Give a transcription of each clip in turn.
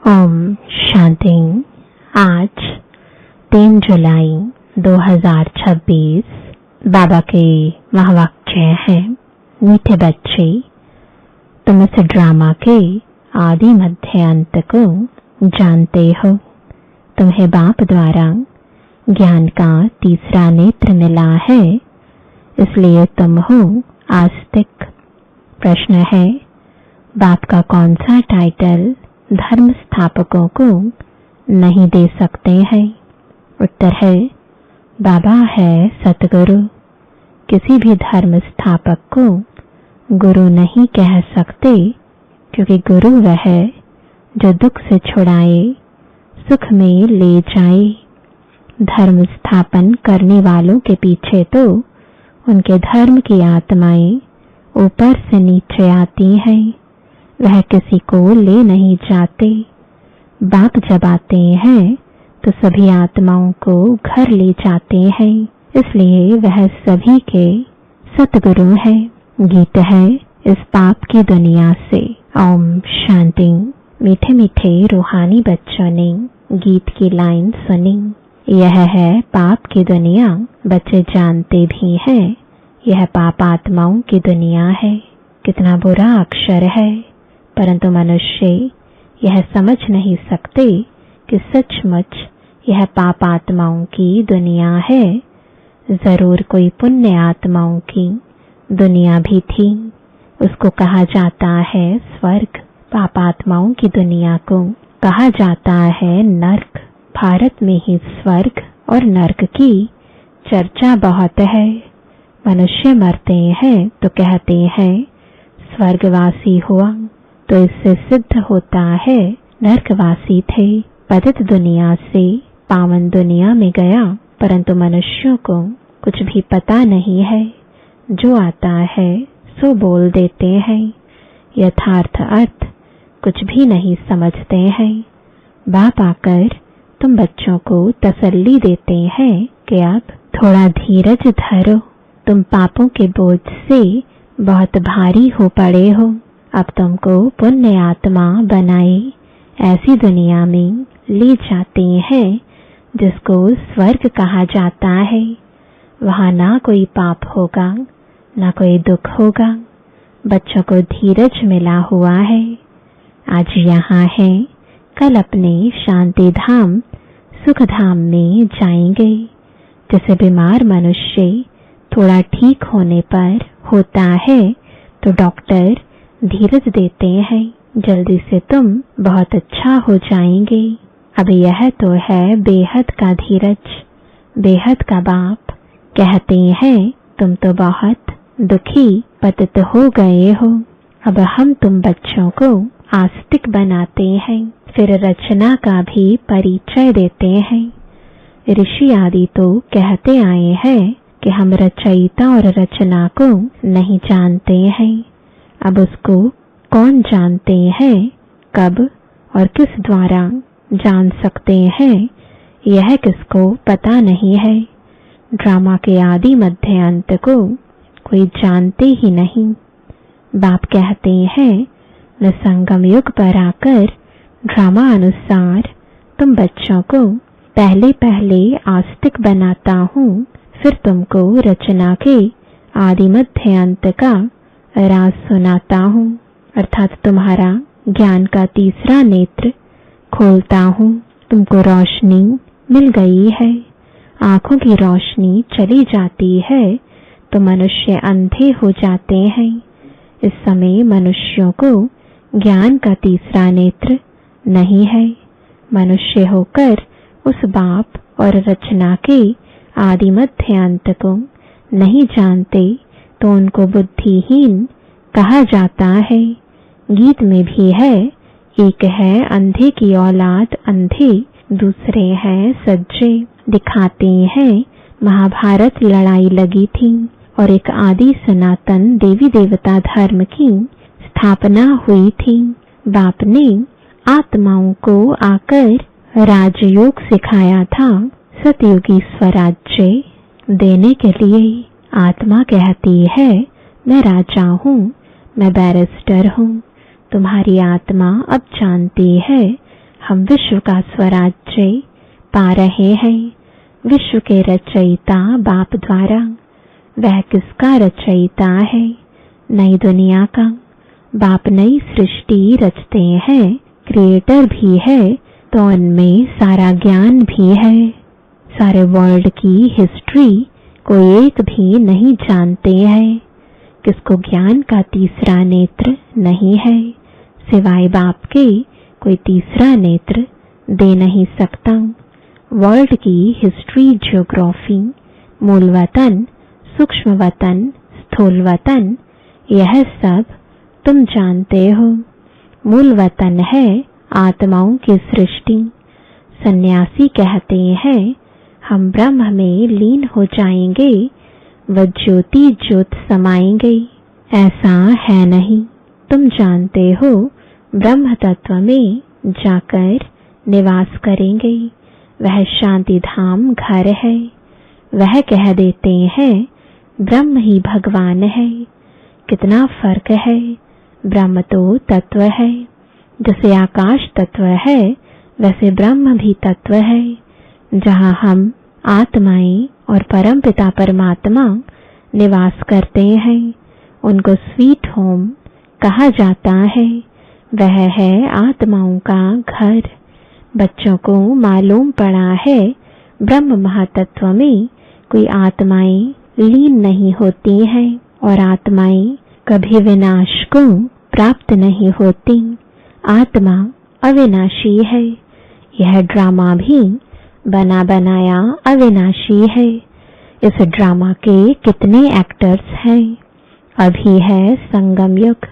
ओम शांति। आज 3 जुलाई 2026 बाबा के महावाक्य हैं। मीठे बच्चे, तुम इस ड्रामा के आदि मध्य अंत को जानते हो। तुम्हें बाप द्वारा ज्ञान का तीसरा नेत्र मिला है, इसलिए तुम हो आस्तिक। प्रश्न है, बाप का कौन सा टाइटल धर्म स्थापकों को नहीं दे सकते हैं? उत्तर है, बाबा है सतगुरु। किसी भी धर्म स्थापक को गुरु नहीं कह सकते, क्योंकि गुरु वह है जो दुख से छुड़ाए, सुख में ले जाए। धर्म स्थापन करने वालों के पीछे तो उनके धर्म की आत्माएं ऊपर से नीचे आती हैं, वह किसी को ले नहीं जाते। बाप जब आते हैं तो सभी आत्माओं को घर ले जाते हैं, इसलिए वह सभी के सतगुरु है। गीत है इस पाप की दुनिया से। ओम शांति। मीठे मीठे रूहानी बच्चों ने गीत की लाइन सुनी। यह है पाप की दुनिया। बच्चे जानते भी हैं यह पाप आत्माओं की दुनिया है। कितना बुरा अक्षर है, परंतु मनुष्य यह समझ नहीं सकते कि सचमुच यह पाप आत्माओं की दुनिया है। जरूर कोई पुण्य आत्माओं की दुनिया भी थी, उसको कहा जाता है स्वर्ग। पाप आत्माओं की दुनिया को कहा जाता है नर्क। भारत में ही स्वर्ग और नर्क की चर्चा बहुत है। मनुष्य मरते हैं तो कहते हैं स्वर्गवासी हुआ, तो इससे सिद्ध होता है नरकवासी थे। पतित दुनिया से पावन दुनिया में गया, परंतु मनुष्यों को कुछ भी पता नहीं है। जो आता है सो बोल देते हैं, यथार्थ अर्थ कुछ भी नहीं समझते हैं। बाप आकर तुम बच्चों को तसल्ली देते हैं कि अब थोड़ा धीरज धरो, तुम पापों के बोझ से बहुत भारी हो पड़े हो। अब तुमको पुण्य आत्मा बनाए ऐसी दुनिया में ले जाते हैं जिसको स्वर्ग कहा जाता है। वहाँ ना कोई पाप होगा, ना कोई दुख होगा। बच्चों को धीरज मिला हुआ है। आज यहाँ है, कल अपने शांति धाम सुख धाम में जाएंगे। जैसे बीमार मनुष्य थोड़ा ठीक होने पर होता है तो डॉक्टर धीरज देते हैं, जल्दी से तुम बहुत अच्छा हो जाएंगे। अब यह तो है बेहद का धीरज। बेहद का बाप कहते हैं तुम तो बहुत दुखी पतित हो गए हो। अब हम तुम बच्चों को आस्तिक बनाते हैं, फिर रचना का भी परिचय देते हैं। ऋषि आदि तो कहते आए हैं कि हम रचयिता और रचना को नहीं जानते हैं। अब उसको कौन जानते हैं, कब और किस द्वारा जान सकते हैं, यह किसको पता नहीं है। ड्रामा के आदि मध्य अंत को कोई जानते ही नहीं। बाप कहते हैं मैं संगम युग पर आकर ड्रामा अनुसार तुम बच्चों को पहले पहले आस्तिक बनाता हूँ, फिर तुमको रचना के आदि मध्य अंत का राज सुनाता हूँ, अर्थात तुम्हारा ज्ञान का तीसरा नेत्र खोलता हूँ। तुमको रोशनी मिल गई है, आंखों की रोशनी चली जाती है तो मनुष्य अंधे हो जाते हैं। इस समय मनुष्यों को ज्ञान का तीसरा नेत्र नहीं है। मनुष्य होकर उस बाप और रचना के आदि मध्य अंत को नहीं जानते तो उनको बुद्धिहीन कहा जाता है। गीत में भी है, एक है अंधे की औलाद अंधे, दूसरे हैं सज्जे। दिखाते हैं महाभारत लड़ाई लगी थी और एक आदि सनातन देवी देवता धर्म की स्थापना हुई थी। बाप ने आत्माओं को आकर राजयोग सिखाया था, सतयुगी स्वराज्य देने के लिए। आत्मा कहती है मैं राजा हूँ, मैं बैरिस्टर हूँ। तुम्हारी आत्मा अब जानती है हम विश्व का स्वराज्य पा रहे हैं। विश्व के रचयिता बाप द्वारा। वह किसका रचयिता है? नई दुनिया का। बाप नई सृष्टि रचते हैं, क्रिएटर भी है, तो उनमें सारा ज्ञान भी है। सारे वर्ल्ड की हिस्ट्री कोई एक भी नहीं जानते हैं। किसको ज्ञान का तीसरा नेत्र नहीं है, सिवाय बाप के कोई तीसरा नेत्र दे नहीं सकता। वर्ल्ड की हिस्ट्री, ज्योग्राफी, मूल वतन, सूक्ष्म वतन, स्थूल वतन, यह सब तुम जानते हो। मूल वतन है आत्माओं की सृष्टि। सन्यासी कहते हैं हम ब्रह्म में लीन हो जाएंगे, व ज्योति ज्योत समाएंगे। ऐसा है नहीं। तुम जानते हो ब्रह्म तत्व में जाकर निवास करेंगे। वह शांति धाम घर है। वह कह देते हैं ब्रह्म ही भगवान है। कितना फर्क है। ब्रह्म तो तत्व है। जैसे आकाश तत्व है, वैसे ब्रह्म भी तत्व है। जहाँ हम आत्माएं और परमपिता परमात्मा निवास करते हैं, उनको स्वीट होम कहा जाता है। वह है आत्माओं का घर। बच्चों को मालूम पड़ा है ब्रह्म महातत्व में कोई आत्माएं लीन नहीं होती हैं और आत्माएं कभी विनाश को प्राप्त नहीं होती। आत्मा अविनाशी है। यह ड्रामा भी बना बनाया अविनाशी है। इस ड्रामा के कितने एक्टर्स हैं। अभी है संगम युग,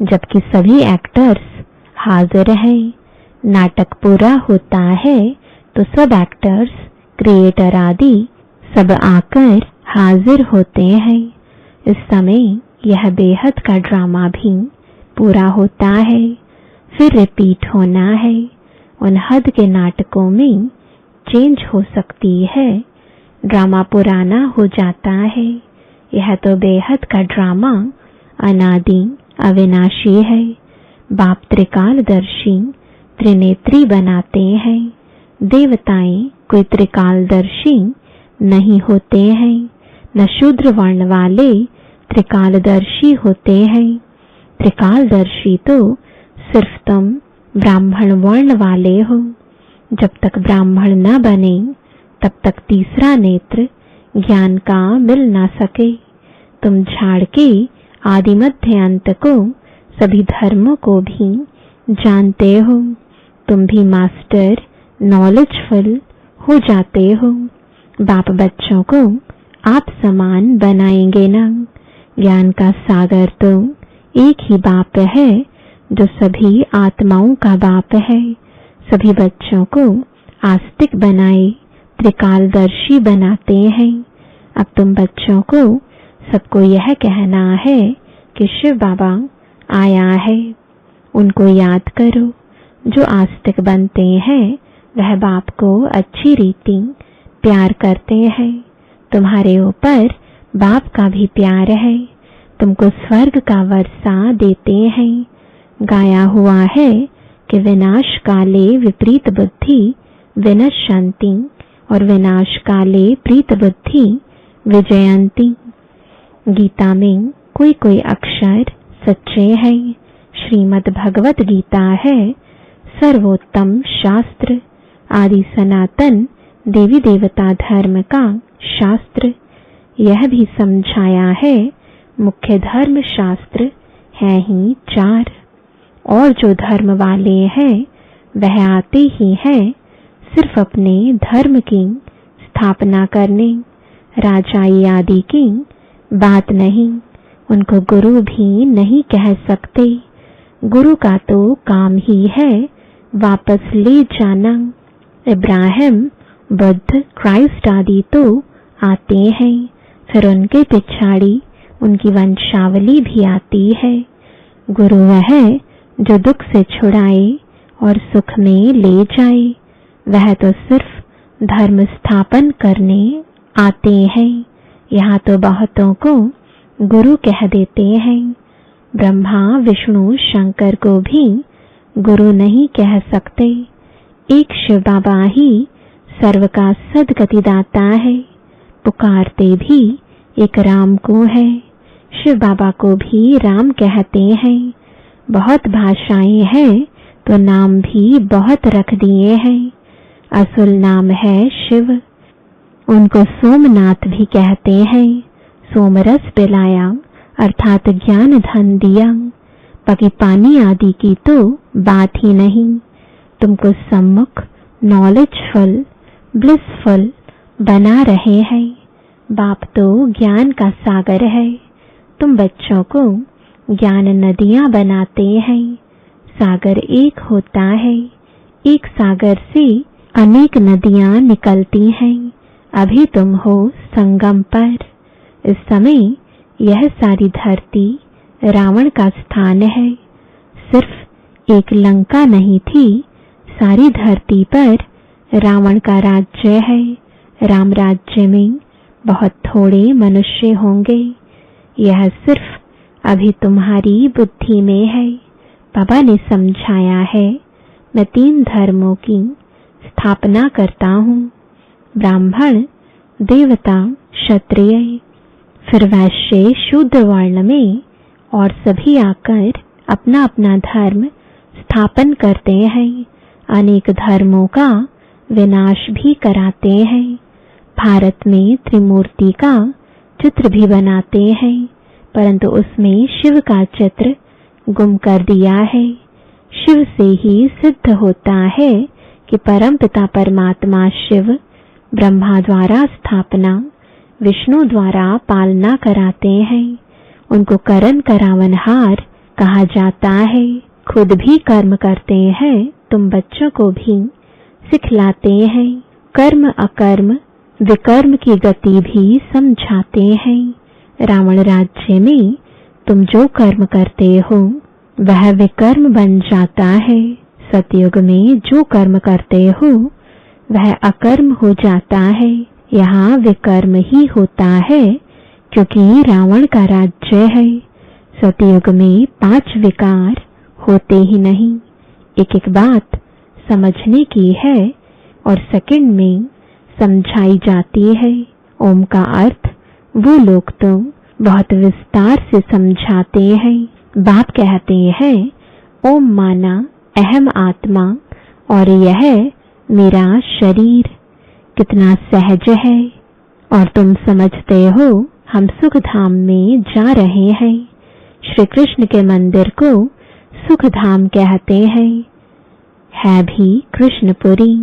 जबकि सभी एक्टर्स हाजिर हैं। नाटक पूरा होता है तो सब एक्टर्स, क्रिएटर आदि सब आकर हाजिर होते हैं। इस समय यह बेहद का ड्रामा भी पूरा होता है, फिर रिपीट होना है। उन हद के नाटकों में चेंज हो सकती है, ड्रामा पुराना हो जाता है। यह तो बेहद का ड्रामा अनादि अविनाशी है। बाप त्रिकालदर्शी त्रिनेत्री बनाते हैं। देवताएं कोई त्रिकालदर्शी नहीं होते हैं, न शूद्र वर्ण वाले त्रिकालदर्शी होते हैं। त्रिकालदर्शी तो सिर्फ तुम ब्राह्मण वर्ण वाले हो। जब तक ब्राह्मण न बने तब तक तीसरा नेत्र ज्ञान का मिल ना सके। तुम झाड़ के आदि मध्य अंत को, सभी धर्मों को भी जानते हो। तुम भी मास्टर नॉलेजफुल हो जाते हो। बाप बच्चों को आप समान बनाएंगे ना। ज्ञान का सागर तो एक ही बाप है, जो सभी आत्माओं का बाप है। सभी बच्चों को आस्तिक बनाए, त्रिकालदर्शी बनाते हैं। अब तुम बच्चों को सबको यह कहना है कि शिव बाबा आया है। उनको याद करो। जो आस्तिक बनते हैं वह बाप को अच्छी रीति प्यार करते हैं। तुम्हारे ऊपर बाप का भी प्यार है। तुमको स्वर्ग का वर्षा देते हैं। गाया हुआ है कि विनाश काले विपरीत बुद्धि विनश्यन्ति और विनाश काले प्रीत बुद्धि विजयंती। गीता में कोई कोई अक्षर सच्चे हैं। श्रीमद् भगवत गीता है सर्वोत्तम शास्त्र, आदि सनातन देवी देवता धर्म का शास्त्र। यह भी समझाया है मुख्य धर्म शास्त्र है ही 4, और जो धर्म वाले हैं वह आते ही हैं सिर्फ अपने धर्म की स्थापना करने, राजाई आदि की बात नहीं। उनको गुरु भी नहीं कह सकते। गुरु का तो काम ही है वापस ले जाना। इब्राहिम, बुद्ध, क्राइस्ट आदि तो आते हैं, फिर उनके पिछाड़ी उनकी वंशावली भी आती है। गुरु वह जो दुख से छुड़ाए और सुख में ले जाए। वह तो सिर्फ धर्म स्थापन करने आते हैं। यहाँ तो बहुतों को गुरु कह देते हैं। ब्रह्मा, विष्णु, शंकर को भी गुरु नहीं कह सकते। एक शिव बाबा ही सर्व का सदगति दाता है। पुकारते भी एक राम को है, शिव बाबा को भी राम कहते हैं। बहुत भाषाएं हैं तो नाम भी बहुत रख दिए हैं। असुल नाम है शिव, उनको सोमनाथ भी कहते हैं। सोमरस पिलाया अर्थात ज्ञान धन दिया, बाकी पानी आदि की तो बात ही नहीं। तुमको सम्मुख नॉलेजफुल ब्लिसफुल बना रहे हैं। बाप तो ज्ञान का सागर है, तुम बच्चों को ज्ञान नदियां बनाते हैं। सागर एक होता है, एक सागर से अनेक नदियां निकलती हैं। अभी तुम हो संगम पर। इस समय यह सारी धरती रावण का स्थान है। सिर्फ एक लंका नहीं थी, सारी धरती पर रावण का राज्य है। राम राज्य में बहुत थोड़े मनुष्य होंगे। यह सिर्फ अभी तुम्हारी बुद्धि में है। बाबा ने समझाया है, मैं 3 धर्मों की स्थापना करता हूँ, ब्राह्मण, देवता, क्षत्रिय, फिर वैश्य शूद्र वर्ण में, और सभी आकर अपना अपना धर्म स्थापन करते हैं। अनेक धर्मों का विनाश भी कराते हैं। भारत में त्रिमूर्ति का चित्र भी बनाते हैं, परंतु उसमें शिव का चित्र गुम कर दिया है। शिव से ही सिद्ध होता है कि परमपिता परमात्मा शिव ब्रह्मा द्वारा स्थापना, विष्णु द्वारा पालना कराते हैं। उनको करण करावनहार कहा जाता है। खुद भी कर्म करते हैं, तुम बच्चों को भी सिखलाते हैं। कर्म अकर्म विकर्म की गति भी समझाते हैं। रावण राज्य में तुम जो कर्म करते हो वह विकर्म बन जाता है। सतयुग में जो कर्म करते हो वह अकर्म हो जाता है। यहाँ विकर्म ही होता है क्योंकि रावण का राज्य है। सतयुग में 5 विकार होते ही नहीं। एक एक बात समझने की है और सेकंड में समझाई जाती है। ओम का अर्थ वो लोग तो बहुत विस्तार से समझाते हैं। बाप कहते हैं, ओम माना अहम आत्मा और यह मेरा शरीर। कितना सहज है। और तुम समझते हो हम सुख धाम में जा रहे हैं। श्री कृष्ण के मंदिर को सुख धाम कहते हैं। है भी कृष्णपुरी।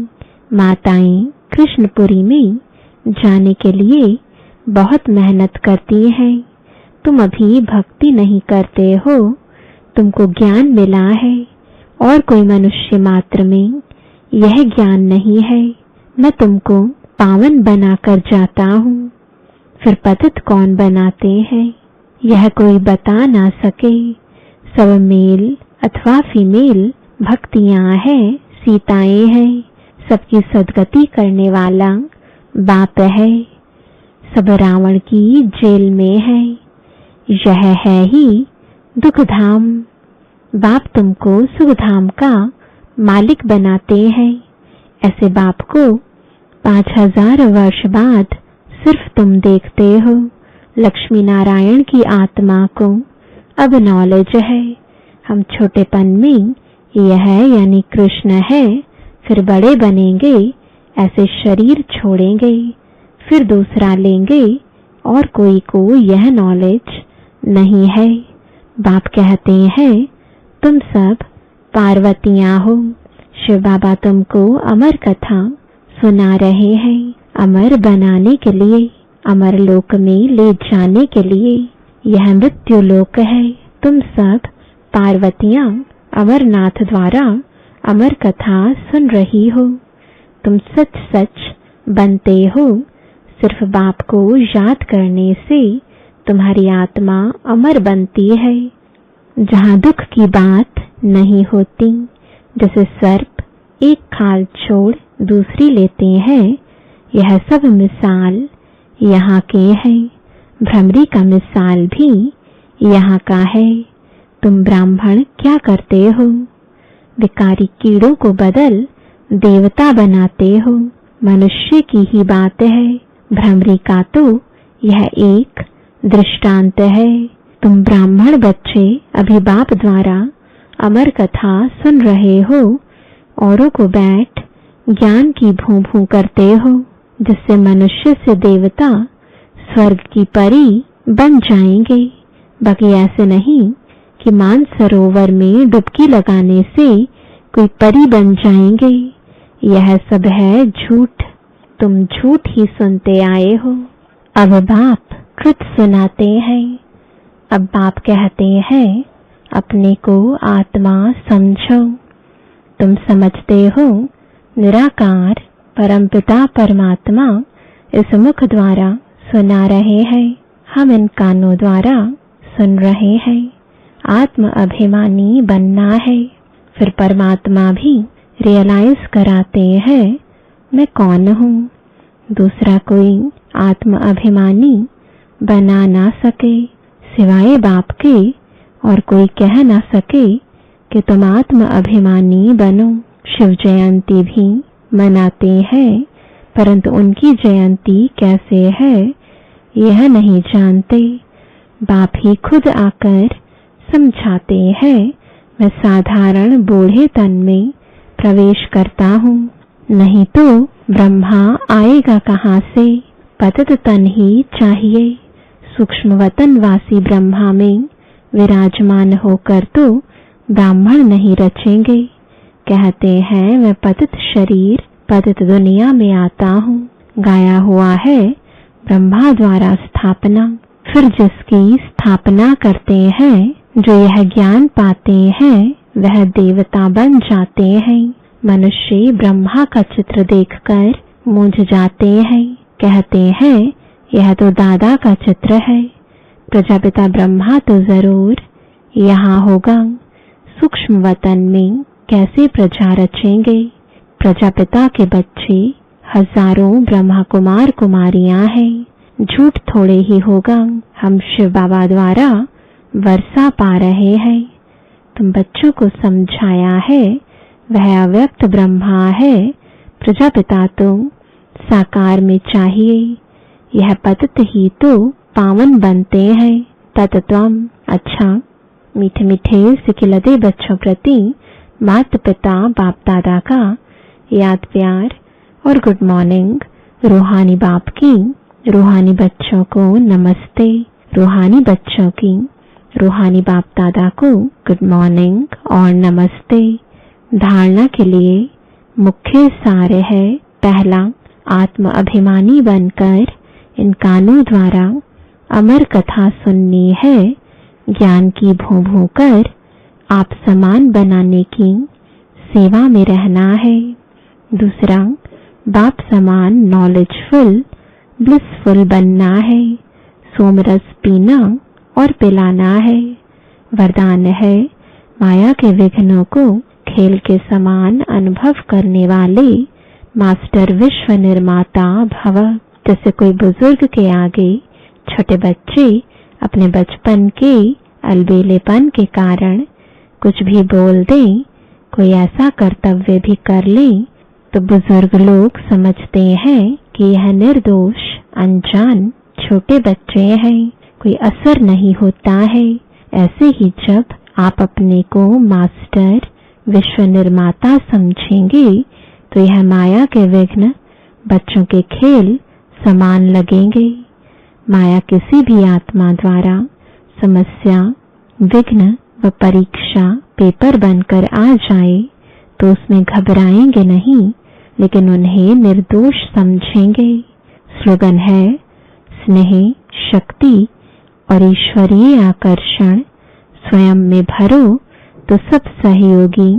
माताएं कृष्णपुरी में जाने के लिए बहुत मेहनत करती हैं। तुम अभी भक्ति नहीं करते हो, तुमको ज्ञान मिला है और कोई मनुष्य मात्र में यह ज्ञान नहीं है। मैं तुमको पावन बनाकर जाता हूँ, फिर पतित कौन बनाते हैं यह कोई बता ना सके। सब मेल अथवा फीमेल भक्तियां हैं, सीताएं हैं। सबकी सदगति करने वाला बाप है। सब रावण की जेल में है। यह है ही दुख धाम। बाप तुमको सुख धाम का मालिक बनाते हैं। ऐसे बाप को 5000 वर्ष बाद सिर्फ तुम देखते हो। लक्ष्मी नारायण की आत्मा को अब नॉलेज है। हम छोटेपन में यह यानी कृष्ण है, फिर बड़े बनेंगे, ऐसे शरीर छोड़ेंगे, फिर दूसरा लेंगे और कोई को यह नॉलेज नहीं है। बाप कहते हैं, तुम सब पार्वतियां हो। शिव बाबा तुमको अमर कथा सुना रहे हैं, अमर बनाने के लिए, अमर लोक में ले जाने के लिए। यह मृत्यु लोक है। तुम सब पार्वतियां अमरनाथ द्वारा अमर कथा सुन रही हो। तुम सच सच बनते हो। सिर्फ बाप को याद करने से तुम्हारी आत्मा अमर बनती है। जहाँ दुख की बात नहीं होती, जैसे सर्प एक खाल छोड़ दूसरी लेते हैं, यह सब मिसाल यहाँ के हैं। भ्रमरी का मिसाल भी यहाँ का है। तुम ब्राह्मण क्या करते हो? विकारी कीड़ों को बदल देवता बनाते हो। मनुष्य की ही बात है, भ्रमरी का तो यह एक दृष्टांत है। तुम ब्राह्मण बच्चे अभी बाप द्वारा अमर कथा सुन रहे हो, औरों को बैठ ज्ञान की भूं भूं करते हो, जिससे मनुष्य से देवता स्वर्ग की परी बन जाएंगे। बाकी ऐसे नहीं कि मानसरोवर में डुबकी लगाने से कोई परी बन जाएंगे। यह सब है झूठ, तुम झूठ ही सुनते आए हो। अब बाप कृत सुनाते हैं। अब बाप कहते हैं, अपने को आत्मा समझो। तुम समझते हो निराकार परमपिता परमात्मा इस मुख द्वारा सुना रहे हैं, हम इन कानों द्वारा सुन रहे हैं। आत्म अभिमानी बनना है। फिर परमात्मा भी रियलाइज कराते हैं, मैं कौन हूँ। दूसरा कोई आत्म अभिमानी बना ना सके सिवाय बाप के, और कोई कह ना सके कि तुम आत्म अभिमानी बनो। शिव जयंती भी मनाते हैं, परंतु उनकी जयंती कैसे है यह नहीं जानते। बाप ही खुद आकर समझाते हैं, मैं साधारण बूढ़े तन में प्रवेश करता हूँ, नहीं तो ब्रह्मा आएगा कहाँ से। पतित तन ही चाहिए। सूक्ष्म वतनवासी ब्रह्मा में विराजमान होकर तो ब्राह्मण नहीं रचेंगे। कहते हैं, मैं पतित शरीर पतित दुनिया में आता हूँ। गाया हुआ है ब्रह्मा द्वारा स्थापना। फिर जिसकी स्थापना करते हैं, जो यह ज्ञान पाते हैं, वह देवता बन जाते हैं। मनुष्य ब्रह्मा का चित्र देखकर मूंझ जाते हैं, कहते हैं यह तो दादा का चित्र है। प्रजापिता ब्रह्मा तो जरूर यहाँ होगा। सूक्ष्म वतन में कैसे प्रजा रचेंगे। प्रजापिता के बच्चे हजारों ब्रह्मा कुमार कुमारियां हैं। झूठ थोड़े ही होगा। हम शिव बाबा द्वारा वर्षा पा रहे हैं। तुम बच्चों को समझाया है, वह अव्यक्त ब्रह्मा है। प्रजापिता तो साकार में चाहिए। यह पतित ही तो पावन बनते हैं। तत्त्वम। अच्छा, मीठे मीठे सिखिलते बच्चों प्रति माता पिता बाप दादा का याद प्यार और गुड मॉर्निंग। रूहानी बाप की रूहानी बच्चों को नमस्ते। रूहानी बच्चों की रूहानी बाप दादा को गुड मॉर्निंग और नमस्ते। धारणा के लिए मुख्य सार है, पहला, आत्म अभिमानी बनकर इन कानों द्वारा अमर कथा सुननी है। ज्ञान की भूं भूं कर आप समान बनाने की सेवा में रहना है। दूसरा, बाप समान नॉलेजफुल ब्लिसफुल बनना है। सोमरस पीना और पिलाना है। वरदान है, माया के विघ्नों को खेल के समान अनुभव करने वाले मास्टर विश्व निर्माता भव। जैसे कोई बुजुर्ग के आगे छोटे बच्चे अपने बचपन के अलबेलेपन के कारण कुछ भी बोल दें, कोई ऐसा कर्तव्य भी कर ले, तो बुजुर्ग लोग समझते हैं कि यह निर्दोष अनजान छोटे बच्चे हैं, कोई असर नहीं होता है। ऐसे ही जब आप अपने को मास्टर विश्व निर्माता समझेंगे, तो यह माया के विघ्न बच्चों के खेल समान लगेंगे। माया किसी भी आत्मा द्वारा समस्या, विघ्न व परीक्षा पेपर बनकर आ जाए तो उसमें घबराएंगे नहीं, लेकिन उन्हें निर्दोष समझेंगे। स्लोगन है, स्नेह, शक्ति और ईश्वरीय आकर्षण स्वयं में भरो तो सब सहयोगी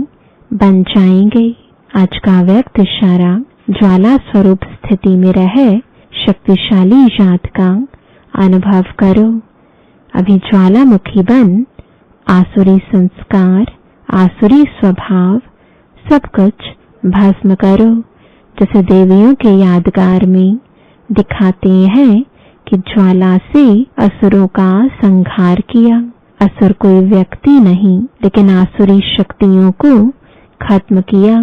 बन जाएंगे। आज का व्यक्त इशारा ज्वाला स्वरूप स्थिति में रहे शक्तिशाली याद का अनुभव करो। अभी ज्वालामुखी बन आसुरी संस्कार, आसुरी स्वभाव सब कुछ भस्म करो। जैसे देवियों के यादगार में दिखाते हैं कि ज्वाला से असुरों का संहार किया। असुर कोई व्यक्ति नहीं, लेकिन आसुरी शक्तियों को खत्म किया।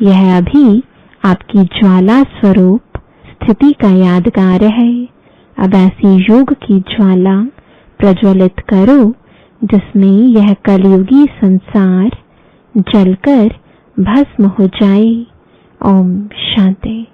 यह अभी आपकी ज्वाला स्वरूप स्थिति का यादगार है। अब ऐसी योग की ज्वाला प्रज्वलित करो जिसमें यह कलयुगी संसार जलकर भस्म हो जाए। ओम शांति।